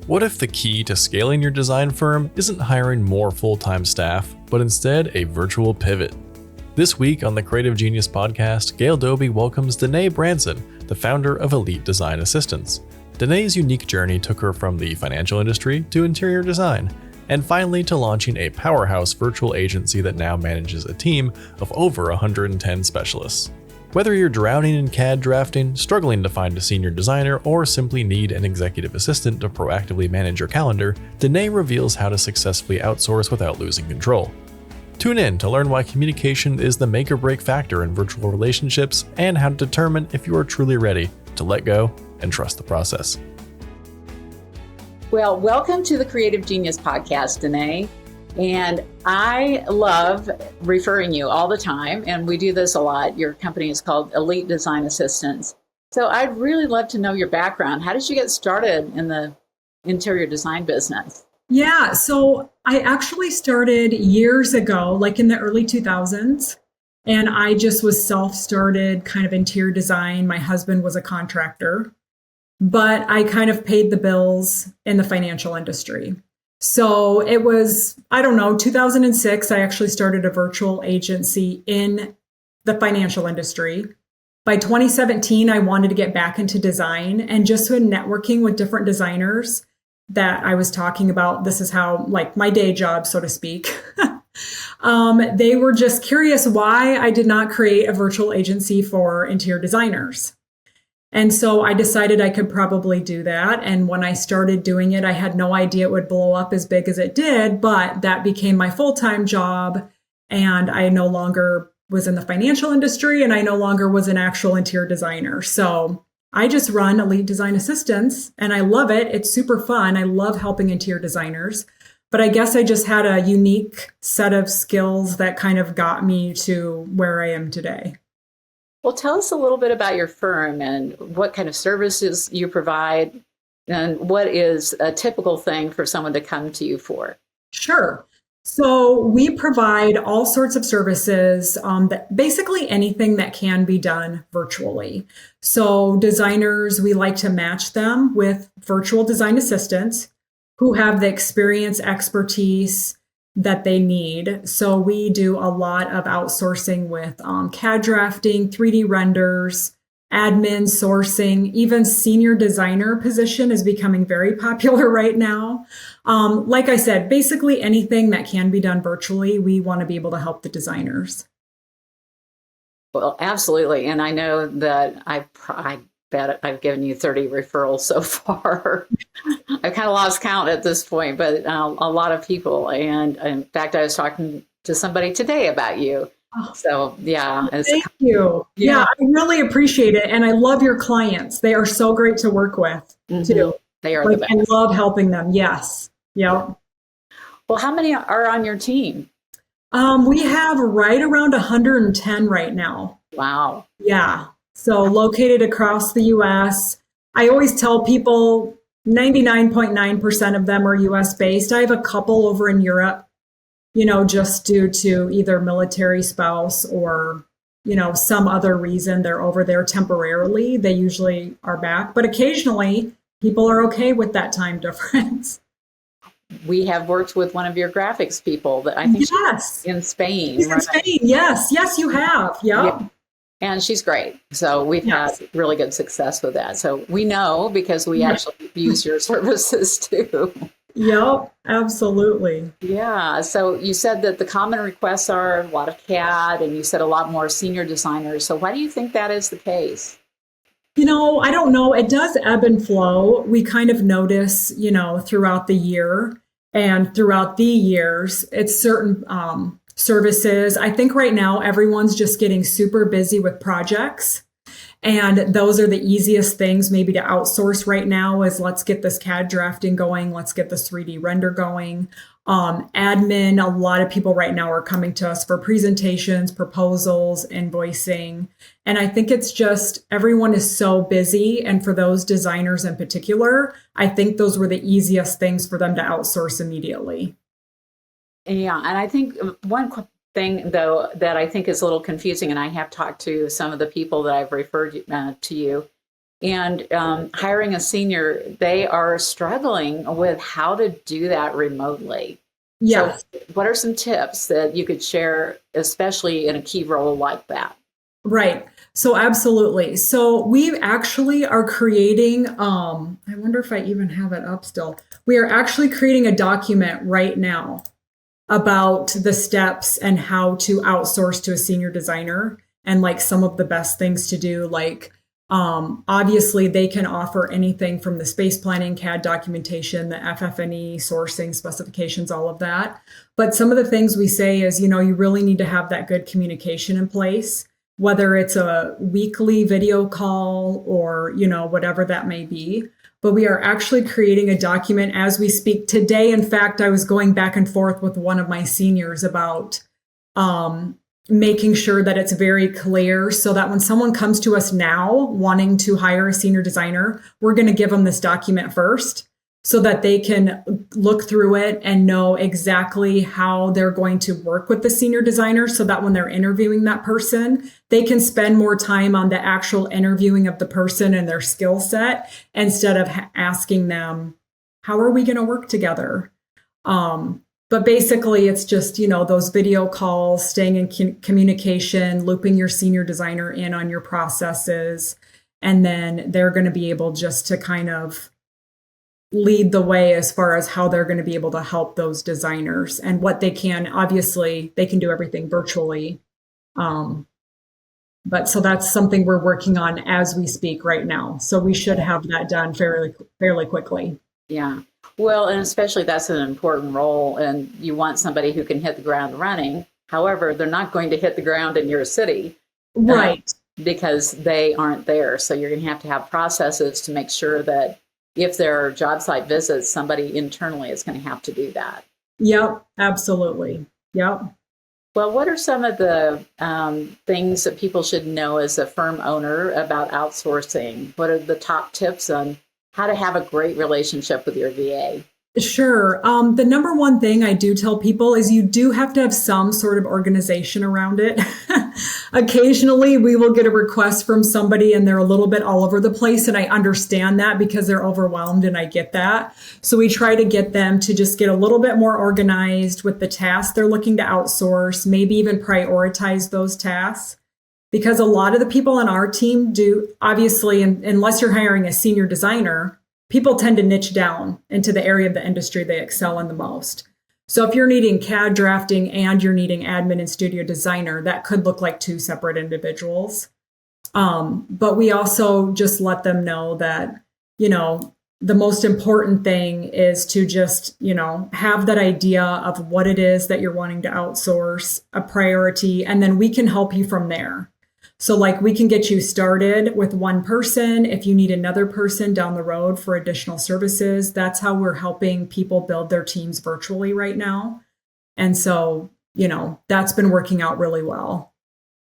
What if the key to scaling your design firm isn't hiring more full-time staff, but instead a virtual pivot? This week on the Creative Genius podcast, Gail Doby welcomes Danae Branson, the founder of Elite Design Assistants. Danae's unique journey took her from the financial industry to interior design, and finally to launching a powerhouse virtual agency that now manages a team of over 110 specialists. Whether you're drowning in CAD drafting, struggling to find a senior designer, or simply need an executive assistant to proactively manage your calendar, Danae reveals how to successfully outsource without losing control. Tune in to learn why communication is the make or break factor in virtual relationships and how to determine if you are truly ready to let go and trust the process. Well, welcome to the Creative Genius podcast, Danae. And I love referring you all the time, and we do this a lot. Your company is called Elite Design Assistants. So I'd really love to know your background. How did you get started in the interior design business? Yeah, so I actually started years ago, like in the early 2000s, and I just was self-started kind of interior design. My husband was a contractor, but I kind of paid the bills in the financial industry. So it was, 2006, I actually started a virtual agency in the financial industry. By 2017, I wanted to get back into design and just when networking with different designers that I was talking about. This is how, like my day job, so to speak. They were just curious why I did not create a virtual agency for interior designers. And so I decided I could probably do that. And when I started doing it, I had no idea it would blow up as big as it did, but that became my full-time job. And I no longer was in the financial industry and I no longer was an actual interior designer. So I just run Elite Design Assistants and I love it. It's super fun. I love helping interior designers, but I guess I just had a unique set of skills that kind of got me to where I am today. Well, tell us a little bit about your firm and what kind of services you provide and what is a typical thing for someone to come to you for. Sure. So we provide all sorts of services, basically anything that can be done virtually. So designers, we like to match them with virtual design assistants who have the experience, expertise that they need. So we do a lot of outsourcing with CAD drafting, 3D renders, admin, sourcing, even senior designer position is becoming very popular right now. Like I said, basically anything that can be done virtually, we want to be able to help the designers. Well, absolutely. And I know that I bet I've given you 30 referrals so far. I've kind of lost count at this point, but a lot of people. And in fact, I was talking to somebody today about you. So, yeah. Thank you. Yeah, I really appreciate it. And I love your clients. They are so great to work with, too. They are the best. I love helping them. Yes. Yep. Well, how many are on your team? We have right around 110 right now. Wow. Yeah. So located across the U.S. I always tell people 99.9% of them are U.S. based. I have a couple over in Europe, just due to either military spouse or, some other reason they're over there temporarily. They usually are back, but occasionally people are okay with that time difference. We have worked with one of your graphics people that I think yes. she's in Spain. She's in Spain. Yes. Yes, you have. Yep. Yeah. And she's great. So we've had really good success with that. So we know because we actually use your services too. Yep, absolutely. Yeah. So you said that the common requests are a lot of CAD and you said a lot more senior designers. So why do you think that is the case? I don't know. It does ebb and flow. We kind of notice, throughout the year and throughout the years, it's certain services. I think right now everyone's just getting super busy with projects. And those are the easiest things maybe to outsource right now is let's get this CAD drafting going. Let's get this 3D render going. Admin, a lot of people right now are coming to us for presentations, proposals, invoicing. And I think it's just everyone is so busy. And for those designers in particular, I think those were the easiest things for them to outsource immediately. Yeah. And I think one thing, though, that I think is a little confusing, and I have talked to some of the people that I've referred to you, And hiring a senior, they are struggling with how to do that remotely. Yeah. So what are some tips that you could share, especially in a key role like that? Right. So absolutely. So we actually are creating, I wonder if I even have it up still. We are actually creating a document right now about the steps and how to outsource to a senior designer and like some of the best things to do. Like, obviously they can offer anything from the space planning, CAD documentation, the FF&E, sourcing, specifications, all of that. But some of the things we say is, you really need to have that good communication in place, whether it's a weekly video call or, whatever that may be. But we are actually creating a document as we speak today. In fact, I was going back and forth with one of my seniors about making sure that it's very clear so that when someone comes to us now wanting to hire a senior designer, we're going to give them this document first so that they can look through it and know exactly how they're going to work with the senior designer so that when they're interviewing that person, they can spend more time on the actual interviewing of the person and their skill set instead of asking them, how are we going to work together? But basically, it's just, those video calls, staying in communication, looping your senior designer in on your processes, and then they're going to be able just to kind of lead the way as far as how they're going to be able to help those designers and what they can. Obviously, they can do everything virtually. But so that's something we're working on as we speak right now. So we should have that done fairly quickly. Yeah. Well, and especially that's an important role, and you want somebody who can hit the ground running. However, they're not going to hit the ground in your city. Right. Because they aren't there. So you're going to have processes to make sure that if there are job site visits, somebody internally is going to have to do that. Yep, absolutely. Yep. Well, what are some of the things that people should know as a firm owner about outsourcing? What are the top tips on how to have a great relationship with your VA? Sure. The number one thing I do tell people is you do have to have some sort of organization around it. Occasionally, we will get a request from somebody and they're a little bit all over the place. And I understand that because they're overwhelmed and I get that. So we try to get them to just get a little bit more organized with the tasks they're looking to outsource, maybe even prioritize those tasks. Because a lot of the people on our team do, obviously, unless you're hiring a senior designer, people tend to niche down into the area of the industry they excel in the most. So if you're needing CAD drafting and you're needing admin and studio designer, that could look like two separate individuals. But we also just let them know that, the most important thing is to just, have that idea of what it is that you're wanting to outsource, a priority, and then we can help you from there. So like we can get you started with one person. If you need another person down the road for additional services, that's how we're helping people build their teams virtually right now. And so, that's been working out really well.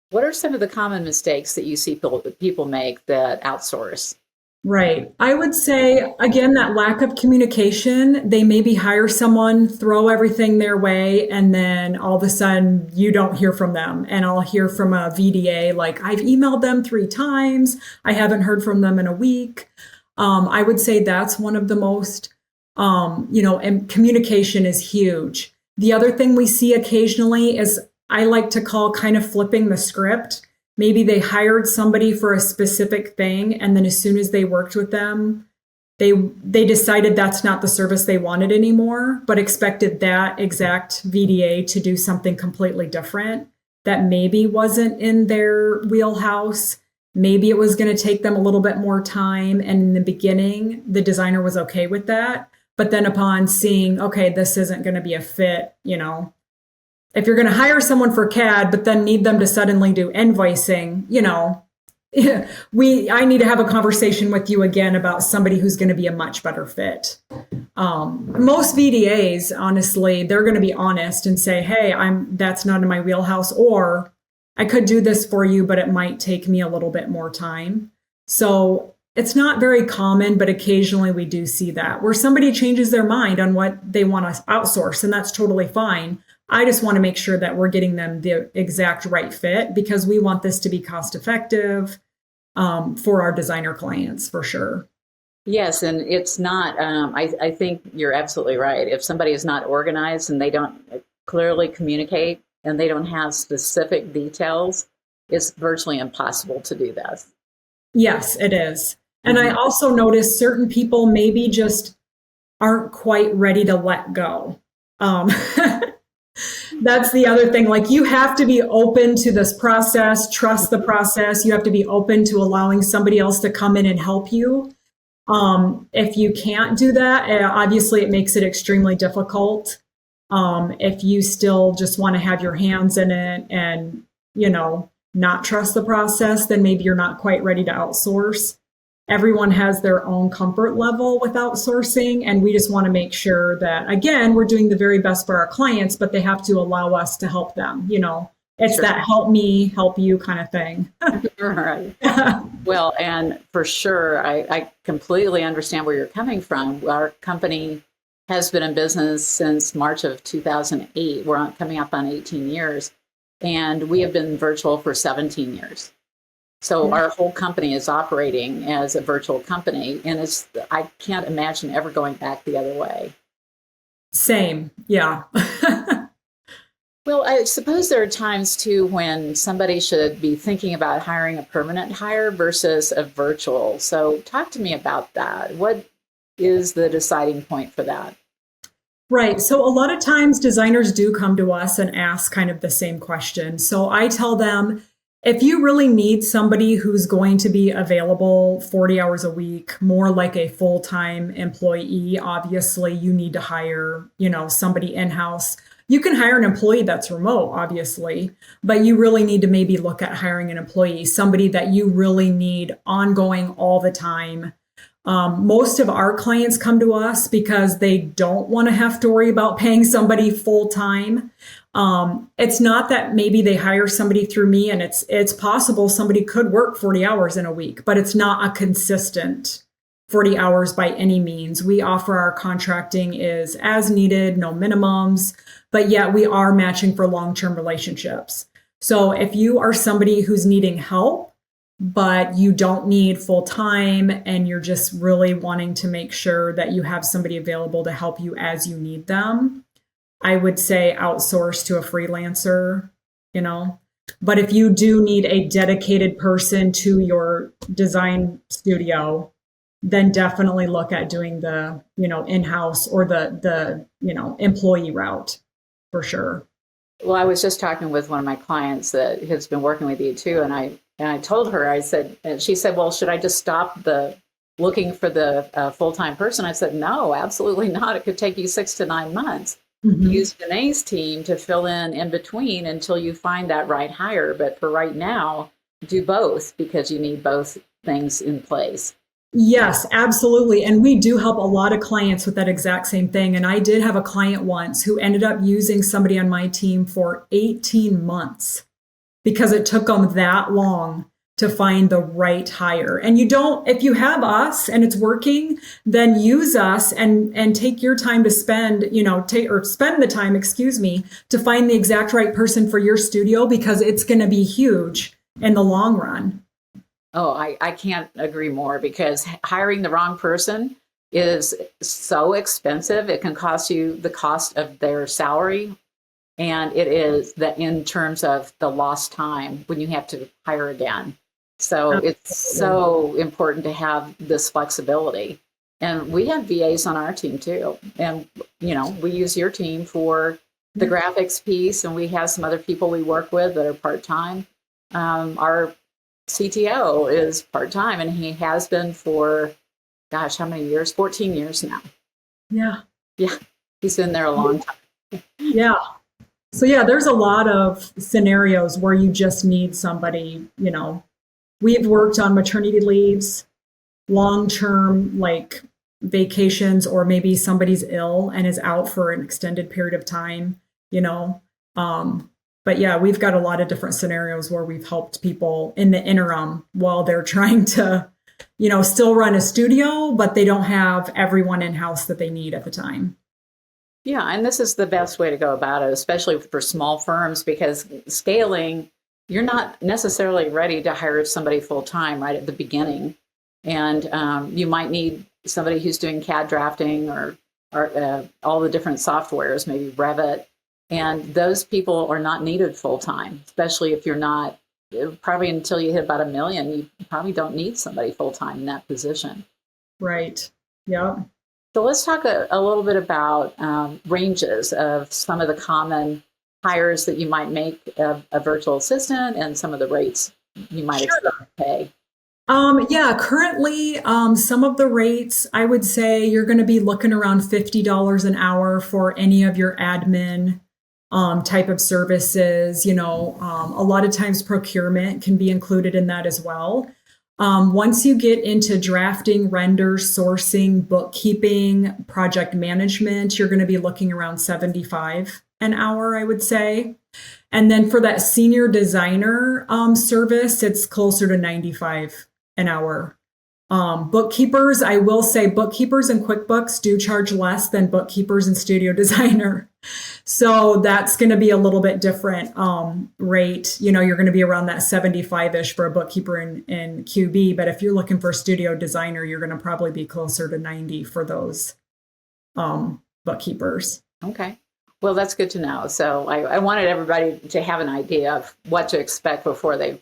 What are some of the common mistakes that you see people make that outsource? Right. I would say, again, that lack of communication. They maybe hire someone, throw everything their way, and then all of a sudden you don't hear from them. And I'll hear from a VDA, like, I've emailed them 3 times. I haven't heard from them in a week. I would say that's one of the most, and communication is huge. The other thing we see occasionally is I like to call kind of flipping the script. Maybe they hired somebody for a specific thing, and then as soon as they worked with them, they decided that's not the service they wanted anymore, but expected that exact VDA to do something completely different that maybe wasn't in their wheelhouse. Maybe it was going to take them a little bit more time. And in the beginning, the designer was okay with that. But then upon seeing, okay, this isn't going to be a fit, if you're going to hire someone for CAD, but then need them to suddenly do invoicing, I need to have a conversation with you again about somebody who's going to be a much better fit. Most VDAs, honestly, they're going to be honest and say, hey, that's not in my wheelhouse, or I could do this for you, but it might take me a little bit more time. So it's not very common, but occasionally we do see that where somebody changes their mind on what they want to outsource, and that's totally fine. I just want to make sure that we're getting them the exact right fit because we want this to be cost effective. for our designer clients, for sure. Yes, and it's not, I think you're absolutely right. If somebody is not organized and they don't clearly communicate and they don't have specific details, it's virtually impossible to do this. Yes, it is. And I also noticed certain people maybe just aren't quite ready to let go. That's the other thing. Like, you have to be open to this process, trust the process. You have to be open to allowing somebody else to come in and help you. If you can't do that, obviously it makes it extremely difficult. If you still just want to have your hands in it and, not trust the process, then maybe you're not quite ready to outsource. Everyone has their own comfort level with outsourcing, and we just want to make sure that, again, we're doing the very best for our clients, but they have to allow us to help them. It's sure. That help me, help you kind of thing. Right. Well, and for sure, I completely understand where you're coming from. Our company has been in business since March of 2008. We're coming up on 18 years, and we have been virtual for 17 years. So our whole company is operating as a virtual company, and I can't imagine ever going back the other way. Same, yeah. Well, I suppose there are times too when somebody should be thinking about hiring a permanent hire versus a virtual. So talk to me about that. What is the deciding point for that? Right. So a lot of times designers do come to us and ask kind of the same question. So I tell them, if you really need somebody who's going to be available 40 hours a week, more like a full-time employee, obviously you need to hire, somebody in-house. You can hire an employee that's remote, obviously, but you really need to maybe look at hiring an employee, somebody that you really need ongoing all the time. Most of our clients come to us because they don't want to have to worry about paying somebody full time. It's not that maybe they hire somebody through me and it's possible somebody could work 40 hours in a week, but it's not a consistent 40 hours by any means. We offer our contracting is as needed, no minimums, but yet we are matching for long-term relationships. So if you are somebody who's needing help, but you don't need full time and you're just really wanting to make sure that you have somebody available to help you as you need them, I would say outsource to a freelancer, But if you do need a dedicated person to your design studio, then definitely look at doing the, in-house or the employee route for sure. Well, I was just talking with one of my clients that has been working with you too, and I told her, she said, well, should I just stop looking for the full-time person? I said, no, absolutely not. It could take you 6 to 9 months. Mm-hmm. Use Danae's team to fill in between until you find that right hire. But for right now, do both because you need both things in place. Yes, absolutely. And we do help a lot of clients with that exact same thing. And I did have a client once who ended up using somebody on my team for 18 months because it took them that long to find the right hire. And if you have us and it's working, then use us and take your time to spend the time, to find the exact right person for your studio because it's going to be huge in the long run. Oh, I can't agree more because hiring the wrong person is so expensive. It can cost you the cost of their salary. And it is that in terms of the lost time when you have to hire again. So it's so important to have this flexibility. And we have VAs on our team too. And, we use your team for the graphics piece, and we have some other people we work with that are part-time. Our CTO is part-time, and he has been for, gosh, how many years? 14 years now. Yeah. Yeah. He's been there a long time. Yeah. So yeah, there's a lot of scenarios where you just need somebody, We've worked on maternity leaves, long-term like vacations, or maybe somebody's ill and is out for an extended period of time, But yeah, we've got a lot of different scenarios where we've helped people in the interim while they're trying to, still run a studio, but they don't have everyone in-house that they need at the time. Yeah, and this is the best way to go about it, especially for small firms, because scaling you're not necessarily ready to hire somebody full time right at the beginning. And you might need somebody who's doing CAD drafting or all the different softwares, maybe Revit. And those people are not needed full time, especially if you're not, probably until you hit about $1 million, you probably don't need somebody full time in that position. Right. Yeah. So let's talk a little bit about ranges of some of the common hires that you might make of a virtual assistant and some of the rates you might expect to pay. Yeah, currently, some of the rates, I would say you're going to be looking around $50 an hour for any of your admin type of services. A lot of times procurement can be included in that as well. Once you get into drafting, render, sourcing, bookkeeping, project management, you're going to be looking around $75 an hour, I would say. And then for that senior designer service, it's closer to $95 an hour. Bookkeepers, I will say bookkeepers in QuickBooks do charge less than bookkeepers in Studio Designer. So that's going to be a little bit different rate. You're going to be around that 75-ish for a bookkeeper in QB. But if you're looking for a Studio Designer, you're going to probably be closer to 90 for those bookkeepers. Okay. Well, that's good to know. So I wanted everybody to have an idea of what to expect before they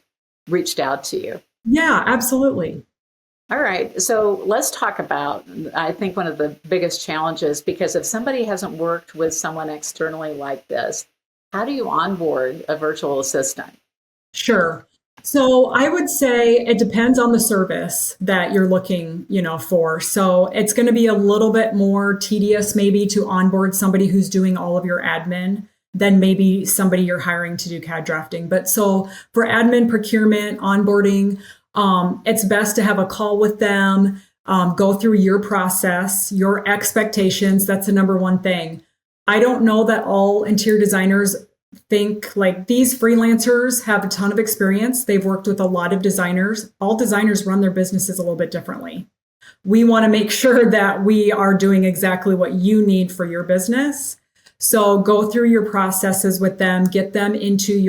reached out to you. Yeah, absolutely. All right. So let's talk about, I think, one of the biggest challenges, because if somebody hasn't worked with someone externally like this, how do you onboard a virtual assistant? Sure. So I would say it depends on the service that you're looking, for. So it's going to be a little bit more tedious maybe to onboard somebody who's doing all of your admin than maybe somebody you're hiring to do CAD drafting. But so for admin, procurement, onboarding, it's best to have a call with them, go through your process, your expectations. That's the number one thing. I don't know that all interior designers think like these freelancers have a ton of experience. They've worked with a lot of designers. All designers run their businesses a little bit differently. We want to make sure that we are doing exactly what you need for your business. So go through your processes with them, get them into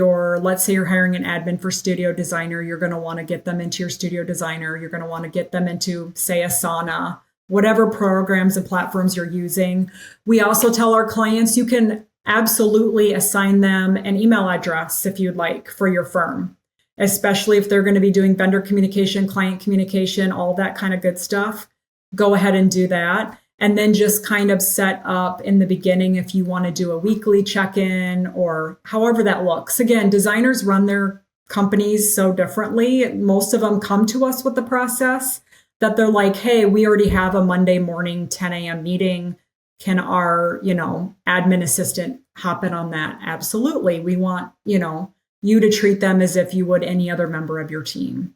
let's say you're hiring an admin for Studio Designer. You're going to want to get them into your Studio Designer. You're going to want to get them into, say, Asana, whatever programs and platforms you're using. We also tell our clients you can absolutely assign them an email address if you'd like for your firm, especially if they're going to be doing vendor communication, client communication, all that kind of good stuff. Go ahead and do that. And then just kind of set up in the beginning if you want to do a weekly check-in or however that looks. Again, designers run their companies so differently. Most of them come to us with the process that they're like, hey, we already have a Monday morning 10 a.m. meeting. Can our, admin assistant hop in on that? Absolutely. We want, you to treat them as if you would any other member of your team.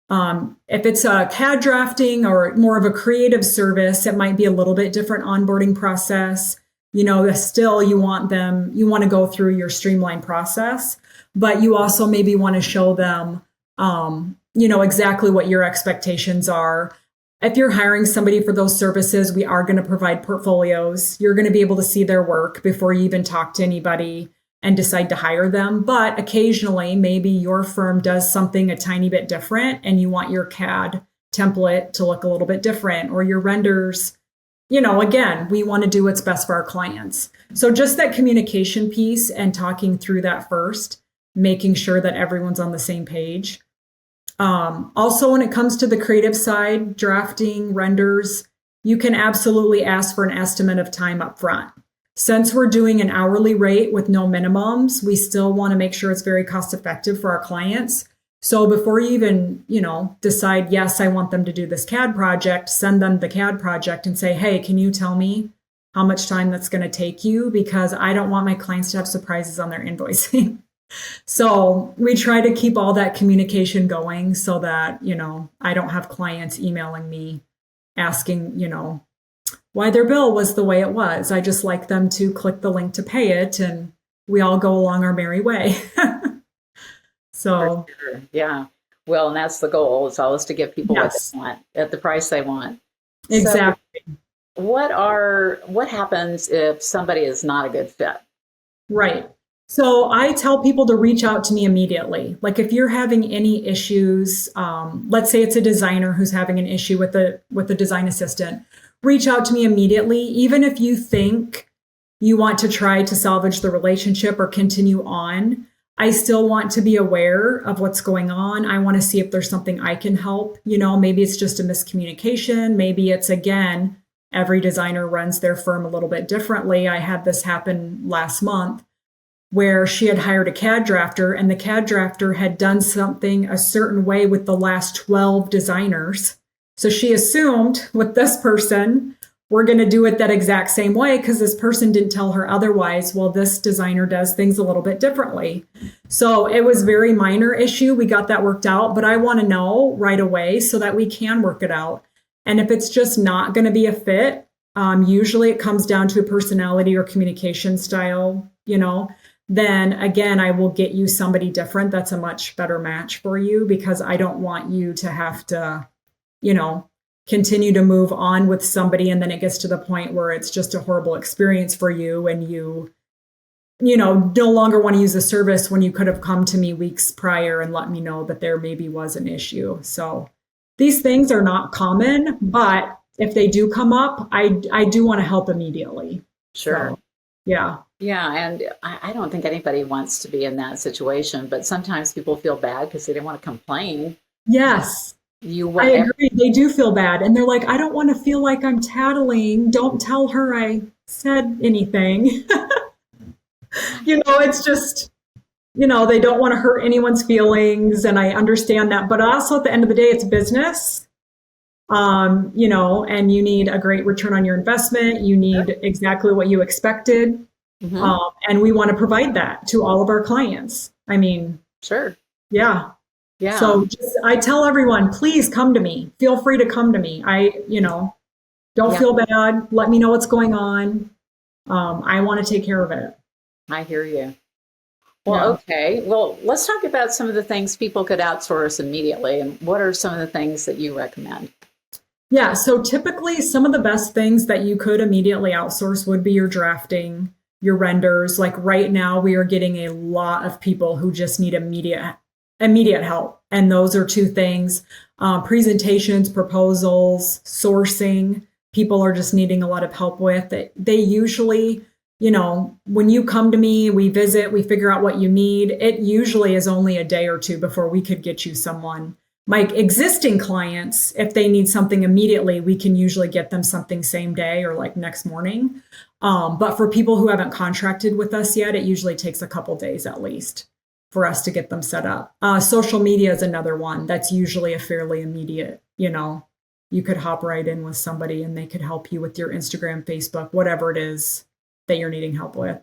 If it's a CAD drafting or more of a creative service, it might be a little bit different onboarding process. Still you want to go through your streamlined process, but you also maybe want to show them, exactly what your expectations are. If you're hiring somebody for those services, we are going to provide portfolios. You're going to be able to see their work before you even talk to anybody and decide to hire them. But occasionally, maybe your firm does something a tiny bit different and you want your CAD template to look a little bit different, or your renders. Again, we want to do what's best for our clients. So just that communication piece and talking through that first, making sure that everyone's on the same page. Also, when it comes to the creative side, drafting, renders, you can absolutely ask for an estimate of time up front. Since we're doing an hourly rate with no minimums, we still want to make sure it's very cost effective for our clients. So before you even, decide, yes, I want them to do this CAD project, send them the CAD project and say, hey, can you tell me how much time that's going to take you? Because I don't want my clients to have surprises on their invoicing. So we try to keep all that communication going so that, I don't have clients emailing me asking, why their bill was the way it was. I just like them to click the link to pay it and we all go along our merry way. So, sure. Yeah. Well, and that's the goal. It's always to give people yes. what they want at the price they want. Exactly. So what happens if somebody is not a good fit? Right. So I tell people to reach out to me immediately. Like if you're having any issues, let's say it's a designer who's having an issue with the design assistant, reach out to me immediately. Even if you think you want to try to salvage the relationship or continue on, I still want to be aware of what's going on. I want to see if there's something I can help. Maybe it's just a miscommunication. Maybe it's, again, every designer runs their firm a little bit differently. I had this happen last month where she had hired a CAD drafter, and the CAD drafter had done something a certain way with the last 12 designers. So she assumed with this person, we're going to do it that exact same way because this person didn't tell her otherwise. Well, this designer does things a little bit differently. So it was very minor issue. We got that worked out, but I want to know right away so that we can work it out. And if it's just not going to be a fit, usually it comes down to a personality or communication style, then again, I will get you somebody different that's a much better match for you, because I don't want you to have to, continue to move on with somebody. And then it gets to the point where it's just a horrible experience for you and you no longer want to use the service when you could have come to me weeks prior and let me know that there maybe was an issue. So these things are not common, but if they do come up, I do want to help immediately. Sure. So, yeah. Yeah. And I don't think anybody wants to be in that situation, but sometimes people feel bad because they didn't want to complain. Yes. I agree. They do feel bad. And they're like, I don't want to feel like I'm tattling. Don't tell her I said anything. It's just, they don't want to hurt anyone's feelings. And I understand that. But also at the end of the day, it's business. And you need a great return on your investment. You need exactly what you expected. Mm-hmm. And we want to provide that to all of our clients. I mean, sure. Yeah. Yeah. So I tell everyone, please come to me. Feel free to come to me. Don't feel bad. Let me know what's going on. I want to take care of it. I hear you. Well, okay. Well, let's talk about some of the things people could outsource immediately. And what are some of the things that you recommend? Yeah. So typically some of the best things that you could immediately outsource would be your drafting, your renders. Like right now, we are getting a lot of people who just need immediate help. And those are two things: presentations, proposals, sourcing. People are just needing a lot of help with it. They usually, when you come to me, we visit, we figure out what you need. It usually is only a day or two before we could get you someone. My existing clients, if they need something immediately, we can usually get them something same day or like next morning. But for people who haven't contracted with us yet, it usually takes a couple days at least for us to get them set up. Social media is another one that's usually a fairly immediate, you could hop right in with somebody and they could help you with your Instagram, Facebook, whatever it is that you're needing help with.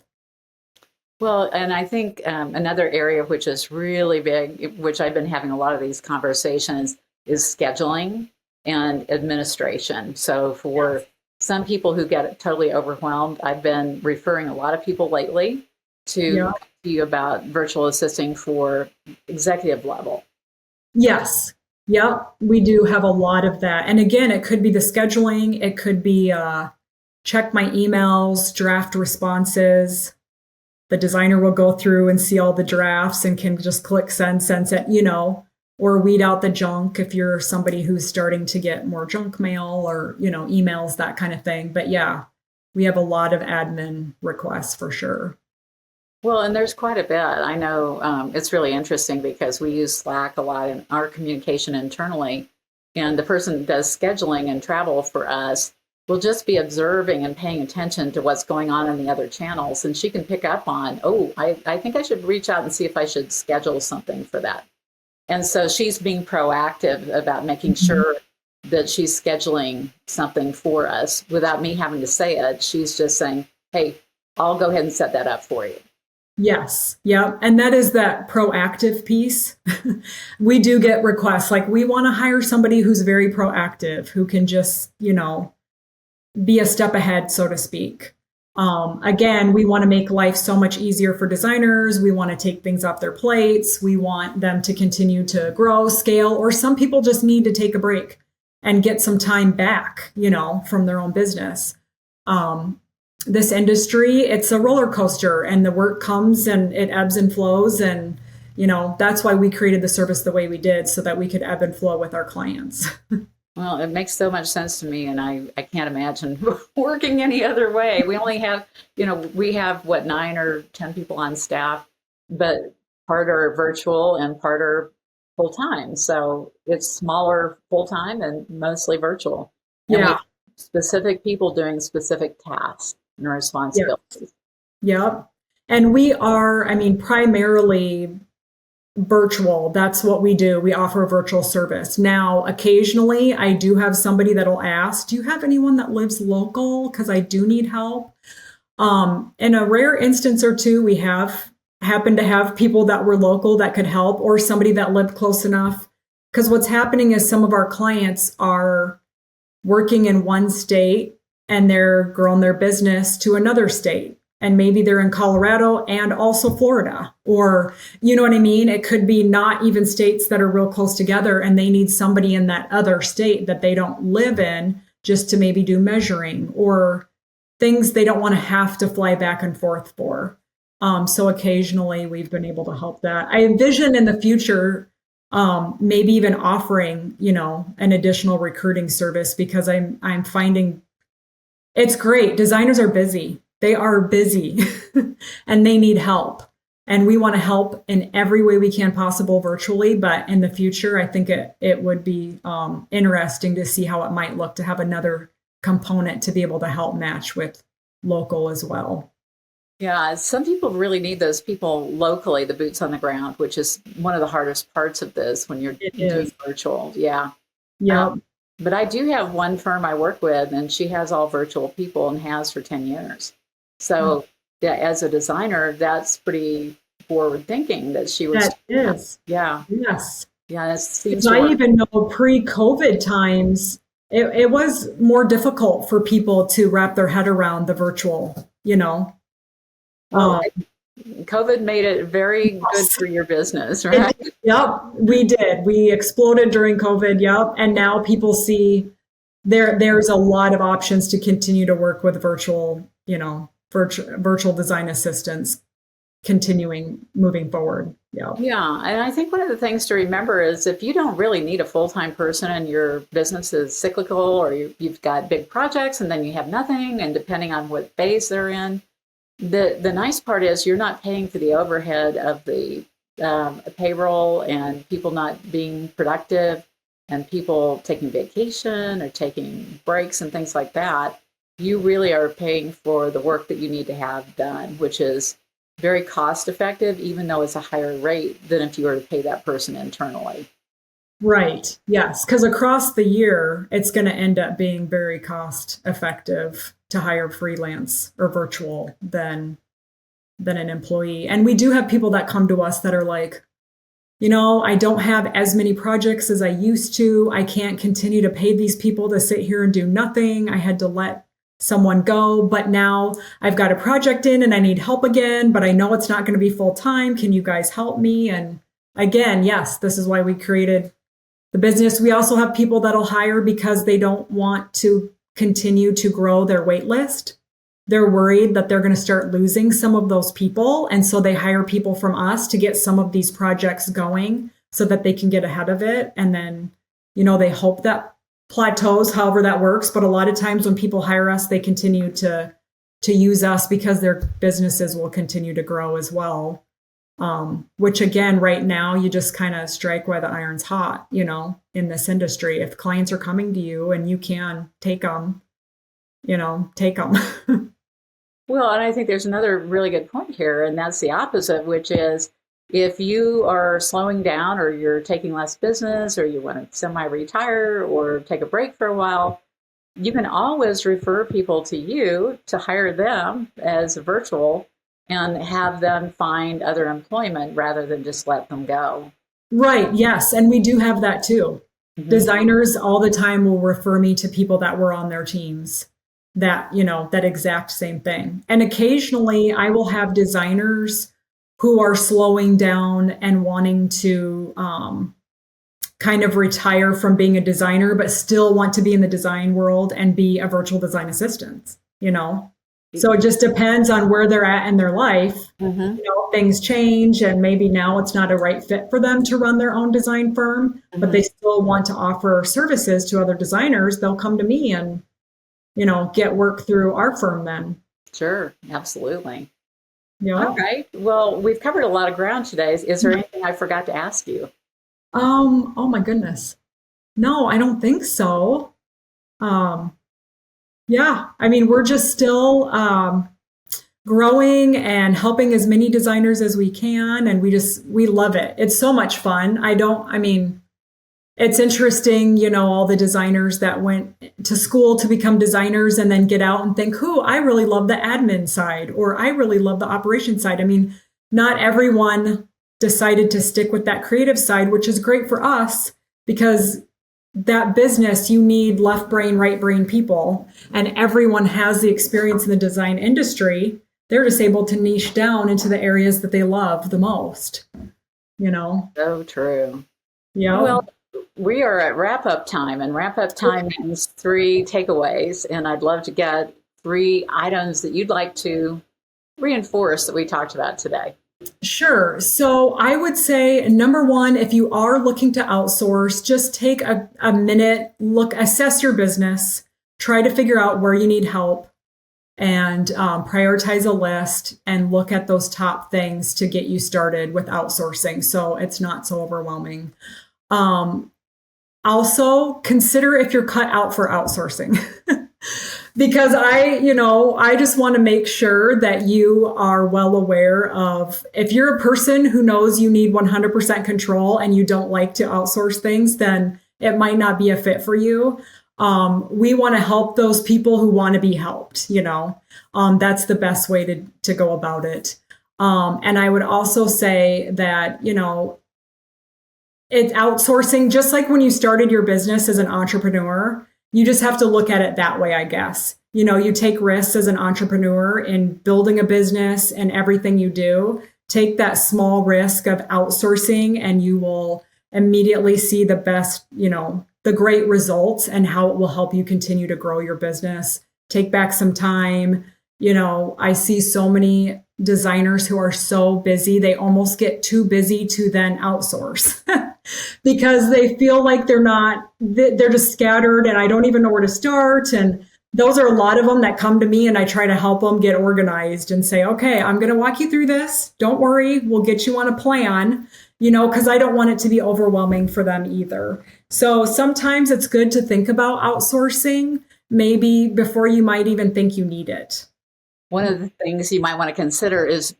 Well, and I think another area which is really big, which I've been having a lot of these conversations, is scheduling and administration. So for some people who get totally overwhelmed, I've been referring a lot of people lately to you about virtual assisting for executive level. Yes. Yep. We do have a lot of that. And again, it could be the scheduling. It could be check my emails, draft responses. The designer will go through and see all the drafts and can just click send it, or weed out the junk if you're somebody who's starting to get more junk mail or, emails, that kind of thing. But yeah, we have a lot of admin requests for sure. Well, and there's quite a bit. I know it's really interesting because we use Slack a lot in our communication internally. And the person that does scheduling and travel for us will just be observing and paying attention to what's going on in the other channels. And she can pick up on, I think I should reach out and see if I should schedule something for that. And so she's being proactive about making sure that she's scheduling something for us without me having to say it. She's just saying, hey, I'll go ahead and set that up for you. Yes. Yeah. And that is that proactive piece. We do get requests like we want to hire somebody who's very proactive, who can just, be a step ahead, so to speak. Again, we want to make life so much easier for designers. We want to take things off their plates. We want them to continue to grow, scale, or some people just need to take a break and get some time back, from their own business. this industry, it's a roller coaster, and the work comes and it ebbs and flows. And, that's why we created the service the way we did, so that we could ebb and flow with our clients. Well, it makes so much sense to me, and I can't imagine working any other way. We only have, we have 9 or 10 people on staff, but part are virtual and part are full time. So it's smaller full time and mostly virtual. And we have specific people doing specific tasks and responsibilities. Yep. And we are, primarily virtual. That's what we do. We offer a virtual service. Now, occasionally I do have somebody that'll ask, do you have anyone that lives local? Because I do need help. In a rare instance or two, we have happened to have people that were local that could help, or somebody that lived close enough. Because what's happening is some of our clients are working in one state and they're growing their business to another state. And maybe they're in Colorado and also Florida, or, you know what I mean? It could be not even states that are real close together, and they need somebody in that other state that they don't live in just to maybe do measuring or things they don't want to have to fly back and forth for. So occasionally we've been able to help that. I envision in the future, maybe even offering, an additional recruiting service, because I'm finding it's great. Designers are busy. They are busy and they need help. And we want to help in every way we can possible virtually. But in the future, I think it would be interesting to see how it might look to have another component to be able to help match with local as well. Yeah, some people really need those people locally, the boots on the ground, which is one of the hardest parts of this when you're doing virtual. Yeah. Yeah. But I do have one firm I work with, and she has all virtual people and has for 10 years. So yeah, as a designer, that's pretty forward thinking that she was. That is. Yeah. Yes. Yeah. It seems I even know pre-COVID times, it was more difficult for people to wrap their head around the virtual, COVID made it very good for your business, right? Yep, we did. We exploded during COVID. Yep. And now people see there's a lot of options to continue to work with virtual design assistants moving forward. Yeah. Yeah. And I think one of the things to remember is if you don't really need a full-time person and your business is cyclical, or you've got big projects and then you have nothing, and depending on what phase they're in, the nice part is you're not paying for the overhead of the payroll and people not being productive and people taking vacation or taking breaks and things like that. You really are paying for the work that you need to have done, which is very cost effective, even though it's a higher rate than if you were to pay that person internally. Right. Yes. Because across the year, it's going to end up being very cost effective to hire freelance or virtual than an employee. And we do have people that come to us that are like, I don't have as many projects as I used to. I can't continue to pay these people to sit here and do nothing. I had to let someone go, but now I've got a project in and I need help again, but I know it's not going to be full time. Can you guys help me? And again, yes, this is why we created the business. We also have people that'll hire because they don't want to continue to grow their wait list. They're worried that they're going to start losing some of those people. And so they hire people from us to get some of these projects going so that they can get ahead of it. And then, they hope that plateaus, however that works. But a lot of times when people hire us, they continue to use us because their businesses will continue to grow as well. Which again, right now, you just kind of strike while the iron's hot, in this industry. If clients are coming to you and you can take them, take them. Well, and I think there's another really good point here, and that's the opposite, which is if you are slowing down or you're taking less business or you want to semi-retire or take a break for a while, you can always refer people to you to hire them as virtual and have them find other employment rather than just let them go. Right. Yes. And we do have that too. Mm-hmm. Designers all the time will refer me to people that were on their teams that, that exact same thing. And occasionally I will have designers who are slowing down and wanting to kind of retire from being a designer, but still want to be in the design world and be a virtual design assistant, So it just depends on where they're at in their life. Mm-hmm. You know, things change and maybe now it's not a right fit for them to run their own design firm, but they still want to offer services to other designers. They'll come to me and, you know, get work through our firm then. Sure, absolutely. Yeah. All right. Well, we've covered a lot of ground today. Is there anything I forgot to ask you? Oh my goodness. No, I don't think so. Yeah, I mean, we're just still growing and helping as many designers as we can. And we love it. It's so much fun. It's interesting, you know, all the designers that went to school to become designers and then get out and think, I really love the admin side, or I really love the operation side. I mean, not everyone decided to stick with that creative side, which is great for us because that business, you need left brain, right brain people, and everyone has the experience in the design industry. They're just able to niche down into the areas that they love the most, you know? So true. Yeah. Well, we are at wrap-up time, and wrap-up time means 3 takeaways, and I'd love to get 3 items that you'd like to reinforce that we talked about today. Sure. So I would say, number one, if you are looking to outsource, just take a minute, assess your business, try to figure out where you need help, and prioritize a list and look at those top things to get you started with outsourcing so it's not so overwhelming. Also, consider if you're cut out for outsourcing. Because I just want to make sure that you are well aware of, if you're a person who knows you need 100% control and you don't like to outsource things, then it might not be a fit for you. We want to help those people who want to be helped, you know. That's the best way to go about it. And I would also say that, you know, it's outsourcing, just like when you started your business as an entrepreneur, you just have to look at it that way, I guess. You know, you take risks as an entrepreneur in building a business and everything you do. Take that small risk of outsourcing and you will immediately see the best, you know, the great results and how it will help you continue to grow your business. Take back some time. You know, I see so many designers who are so busy, they almost get too busy to then outsource because they feel like they're just scattered and I don't even know where to start. And those are a lot of them that come to me and I try to help them get organized and say, okay, I'm going to walk you through this. Don't worry. We'll get you on a plan, you know, because I don't want it to be overwhelming for them either. So sometimes it's good to think about outsourcing maybe before you might even think you need it. One of the things you might want to consider is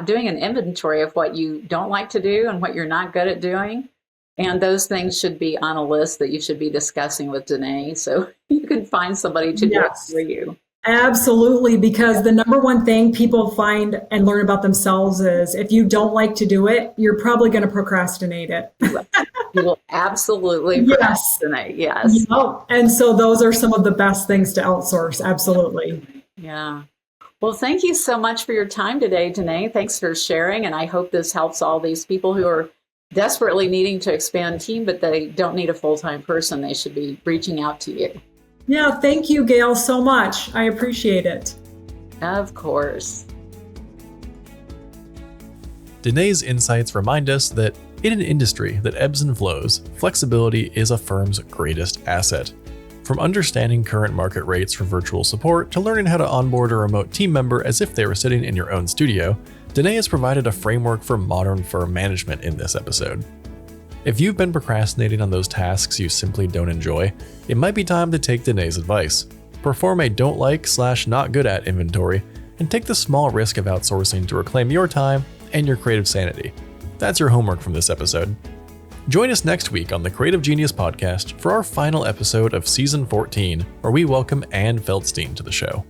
doing an inventory of what you don't like to do and what you're not good at doing. And those things should be on a list that you should be discussing with Danae so you can find somebody to do it for you. Absolutely, because the number one thing people find and learn about themselves is if you don't like to do it, you're probably going to procrastinate it. You will absolutely procrastinate, yes. And so those are some of the best things to outsource, absolutely. Yeah. Well, thank you so much for your time today, Danae. Thanks for sharing, and I hope this helps all these people who are desperately needing to expand team, but they don't need a full-time person. They should be reaching out to you. Yeah, thank you, Gail, so much. I appreciate it. Of course. Danae's insights remind us that in an industry that ebbs and flows, flexibility is a firm's greatest asset. From understanding current market rates for virtual support to learning how to onboard a remote team member as if they were sitting in your own studio, Danae has provided a framework for modern firm management in this episode. If you've been procrastinating on those tasks you simply don't enjoy, it might be time to take Danae's advice. Perform a don't like/not good at inventory and take the small risk of outsourcing to reclaim your time and your creative sanity. That's your homework from this episode. Join us next week on the Creative Genius Podcast for our final episode of Season 14, where we welcome Ann Feldstein to the show.